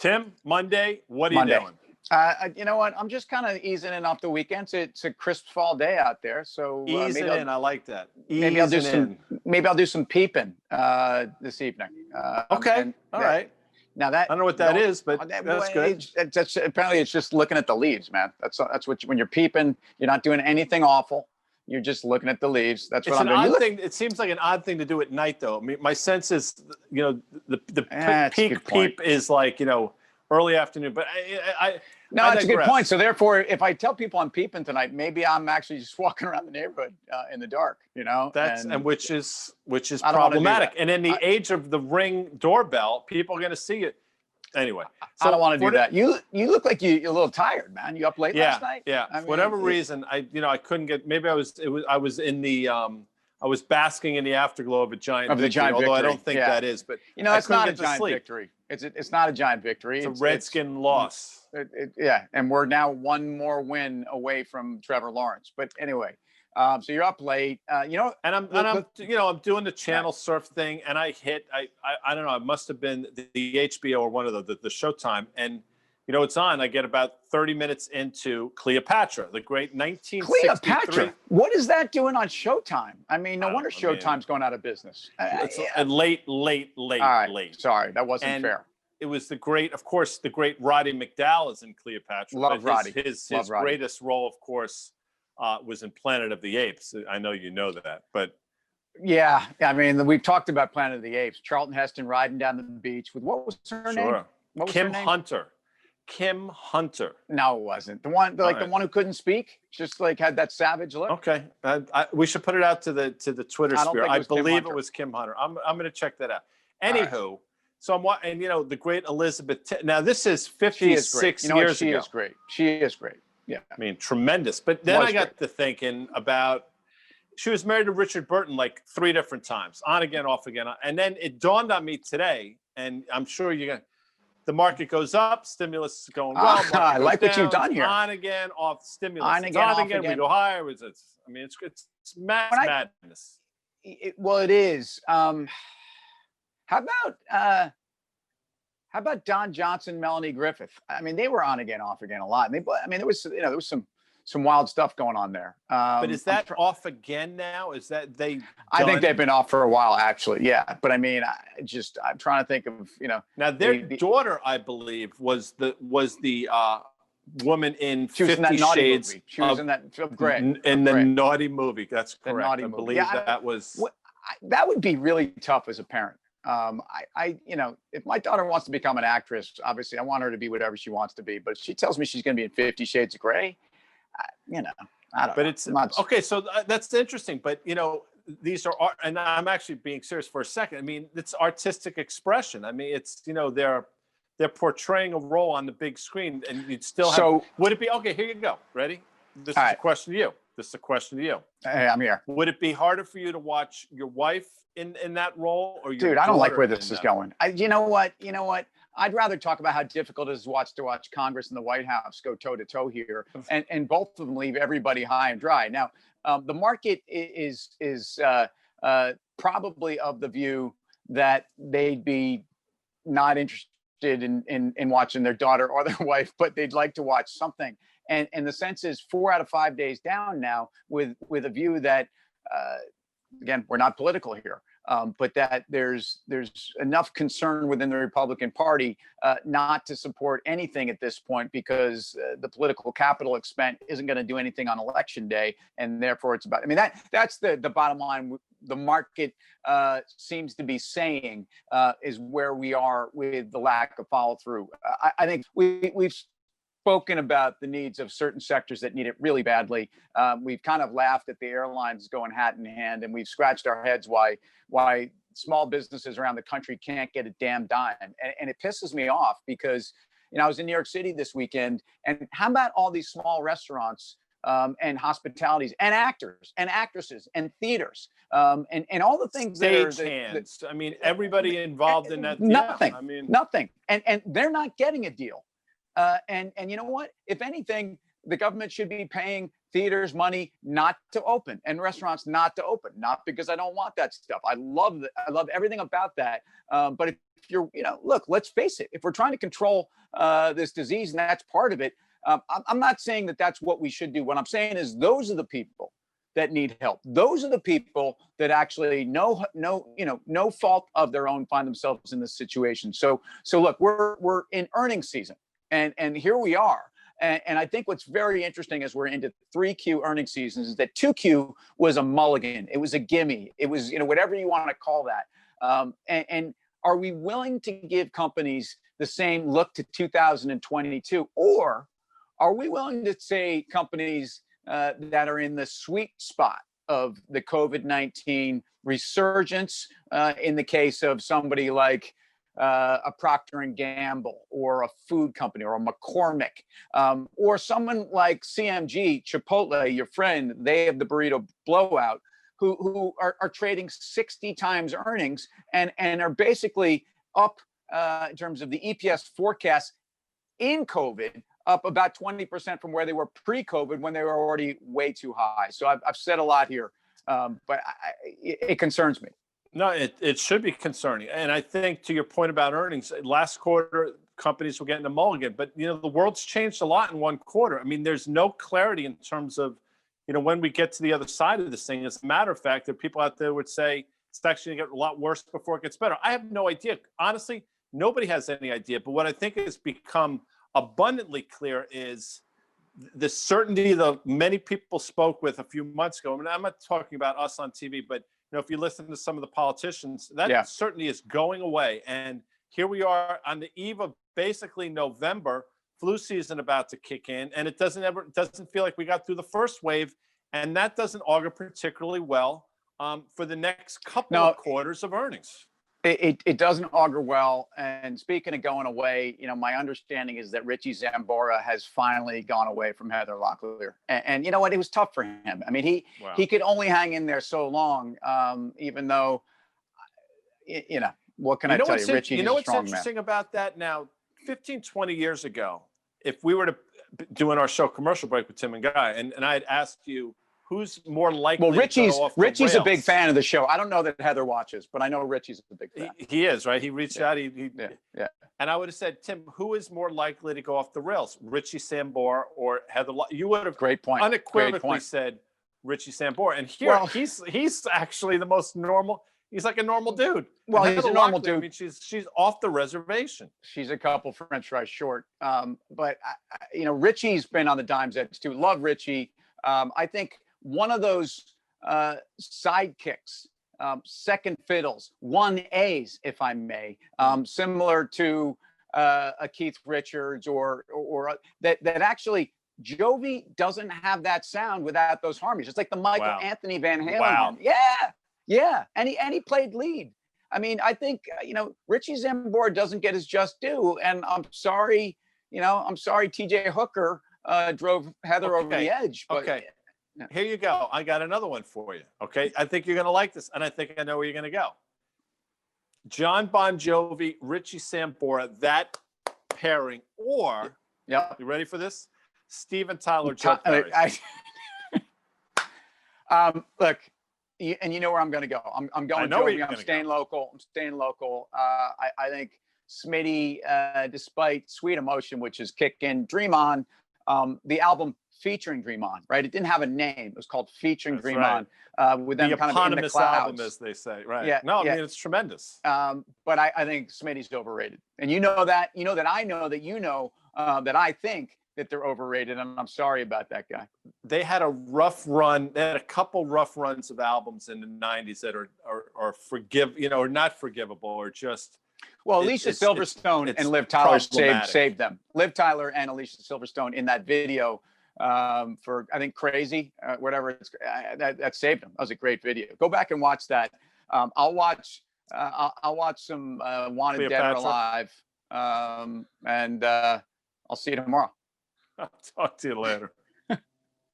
Tim, Monday, what are Monday. you doing? You know what? I'm just kind of easing in off the weekend. It's a crisp fall day out there, so Easing in. I like that. maybe I'll do Easing in. maybe I'll do some peeping this evening. Okay. All right. Now that I don't know what that is, but that's good. That's apparently it's just looking at the leaves, man. That's what when you're peeping, you're not doing anything awful. You're just looking at the leaves. That's what I'm doing. It's an odd thing. It seems like an odd thing to do at night, though. I mean, my sense is, the peep is like, early afternoon. But that's a good point. So therefore, if I tell people I'm peeping tonight, maybe I'm actually just walking around the neighborhood in the dark. Which is problematic. And in the age of the Ring doorbell, people are going to see it. Anyway, so I don't want to do that. You look like you're a little tired, man. You up late last night? Yeah. For whatever reason, I couldn't get. Maybe I was in the I was basking in the afterglow of a giant victory, although I don't think that is. But it's not a giant victory. It's not a giant victory. It's a Redskin loss. And we're now one more win away from Trevor Lawrence. But anyway. So you're up late, and I'm doing the channel surf thing, and I don't know, it must have been the HBO or one of the Showtime, and it's on. I get about 30 minutes into Cleopatra, the great 1963. Cleopatra. What is that doing on Showtime? I mean, no wonder Showtime's going out of business. It's late. All right. Late. Sorry, that wasn't fair. It was the great Roddy McDowall is in Cleopatra. Love Roddy. His greatest role, of course, was in Planet of the Apes. I know you know that, but yeah, I mean, we've talked about Planet of the Apes. Charlton Heston riding down the beach with what was her name? What was Kim her name? Hunter. Kim Hunter. No, it wasn't the one. The one who couldn't speak, just like had that savage look. Okay, we should put it out to the Twitter sphere. I believe it was Kim Hunter. I'm going to check that out. Anywho, so I'm watching, the great Elizabeth. Now this is 56 years ago. She is great. She is great. Yeah, I mean, tremendous. But then I got to thinking about, she was married to Richard Burton like 3 different times, on again, off again. And then it dawned on me today, and I'm sure the market goes up, stimulus is going well. I like what you've done here. On again, off stimulus. On again, we go higher. It's madness. Well, it is. How about Don Johnson, Melanie Griffith? I mean, they were on again, off again a lot. And there was some wild stuff going on there. But is that off again now? Is that I think they've been off for a while, actually. Yeah, but I mean, I'm trying to think of Now their daughter, I believe, was the woman in 50 Shades. Movie. She was in that Grey. In the Naughty movie. That's correct. I believe that was. That would be really tough as a parent. If my daughter wants to become an actress, obviously I want her to be whatever she wants to be. But if she tells me she's going to be in 50 Shades of Grey, I don't know. But it's okay. So that's interesting. But these are art, and I'm actually being serious for a second. I mean, it's artistic expression. I mean, it's they're portraying a role on the big screen, and you'd still have. So would it be okay? Here you go. Ready? This is a question to you. Hey, I'm here. Would it be harder for you to watch your wife in that role, or your Dude, I don't like where this is going. You know what? I'd rather talk about how difficult it is to watch Congress and the White House go toe to toe here, and both of them leave everybody high and dry. Now, the market is probably of the view that they'd be not interested in watching their daughter or their wife, but they'd like to watch something. And the sense is 4 out of 5 days down now, with a view that, again, we're not political here, but that there's enough concern within the Republican Party not to support anything at this point, because the political capital expended isn't going to do anything on Election Day, and therefore it's about. I mean, that's the bottom line. The market seems to be saying is where we are with the lack of follow through. I think we've spoken about the needs of certain sectors that need it really badly. We've kind of laughed at the airlines going hat in hand, and we've scratched our heads why small businesses around the country can't get a damn dime. And it pisses me off because, I was in New York City this weekend, and how about all these small restaurants and hospitalities and actors and actresses and theaters and all the things hands. I mean, everybody involved in that. Nothing. Yeah, I mean, nothing. And they're not getting a deal. And you know what? If anything, the government should be paying theaters money not to open and restaurants not to open, not because I don't want that stuff. I love everything about that. But if you're, look, let's face it, if we're trying to control this disease, and that's part of it, I'm not saying that that's what we should do. What I'm saying is those are the people that need help. Those are the people that actually no fault of their own find themselves in this situation. So look, we're in earnings season, and here we are. And I think what's very interesting as we're into 3Q earnings seasons is that 2Q was a mulligan. It was a gimme. It was, whatever you want to call that. And are we willing to give companies the same look to 2022? Or are we willing to say companies that are in the sweet spot of the COVID-19 resurgence, in the case of somebody like a Procter and Gamble or a food company or a McCormick, or someone like CMG, Chipotle, your friend, they have the burrito blowout, who are trading 60 times earnings and are basically up in terms of the EPS forecast in COVID, up about 20% from where they were pre-COVID when they were already way too high. So I've said a lot here, but it concerns me. No, it should be concerning. And I think to your point about earnings, last quarter, companies were getting a mulligan, but the world's changed a lot in one quarter. I mean, there's no clarity in terms of, when we get to the other side of this thing. As a matter of fact, there are people out there would say it's actually going to get a lot worse before it gets better. I have no idea. Honestly, nobody has any idea. But what I think has become abundantly clear is the certainty that many people spoke with a few months ago. I mean, I'm not talking about us on TV, but if you listen to some of the politicians, that certainty is going away. And here we are on the eve of basically November, flu season about to kick in, and it doesn't feel like we got through the first wave, and that doesn't augur particularly well for the next couple of quarters of earnings. It doesn't augur well. And speaking of going away, my understanding is that Richie Zambora has finally gone away from Heather Locklear. And you know what? It was tough for him. I mean, he could only hang in there so long, even though, what can I tell you? Richie, what's interesting about that now, 15, 20 years ago, if we were to doing our show Commercial Break with Tim and Guy, and I'd asked you, who's more likely to go off the Richie's rails? a big fan of the show. I don't know that Heather watches, but I know Richie's a big fan. He is, right? He reached out. Yeah. And I would have said, Tim, who is more likely to go off the rails, Richie Sambora or Heather? You would have unequivocally said Richie Sambora. And here, he's actually the most normal. He's like a normal dude. Well, he's a normal dude. I mean, she's off the reservation. She's a couple French fries short. But Richie's been on the dime's edge too. Love Richie. I think one of those sidekicks, second fiddles, 1As, if I may, similar to a Keith Richards or that actually Jovi doesn't have that sound without those harmonies. It's like the Michael Anthony Van Halen. Wow. Yeah. And he played lead. I mean, I think, Richie Zambora doesn't get his just due. And I'm sorry, TJ Hooker drove Heather over the edge. But, here you go. I got another one for you. Okay. I think you're going to like this. And I think I know where you're going to go. John Bon Jovi, Richie Sambora, that pairing, or, you ready for this? Steven Tyler, Joe Perry. Look, and you know where I'm going to go. I'm going Jovi. I'm staying local. I think Smitty, despite Sweet Emotion, which is Kickin', Dream On, the album featuring Dream On, right? It didn't have a name. It was called Featuring Dream On, with them kind of in the clouds. Album, as they say, right? Yeah. No, I mean, it's tremendous. But I think Smitty's overrated. And you know that I know that I think that they're overrated, and I'm sorry about that guy. They had a rough run. They had a couple rough runs of albums in the 90s that are or not forgivable, or just. Well, Alicia Silverstone and Liv Tyler saved them. Liv Tyler and Alicia Silverstone in that video for, I think, Crazy, whatever it's that saved them. That was a great video. Go back and watch that. I'll watch some Wanted Dead or Alive, and I'll see you tomorrow. I'll talk to you later.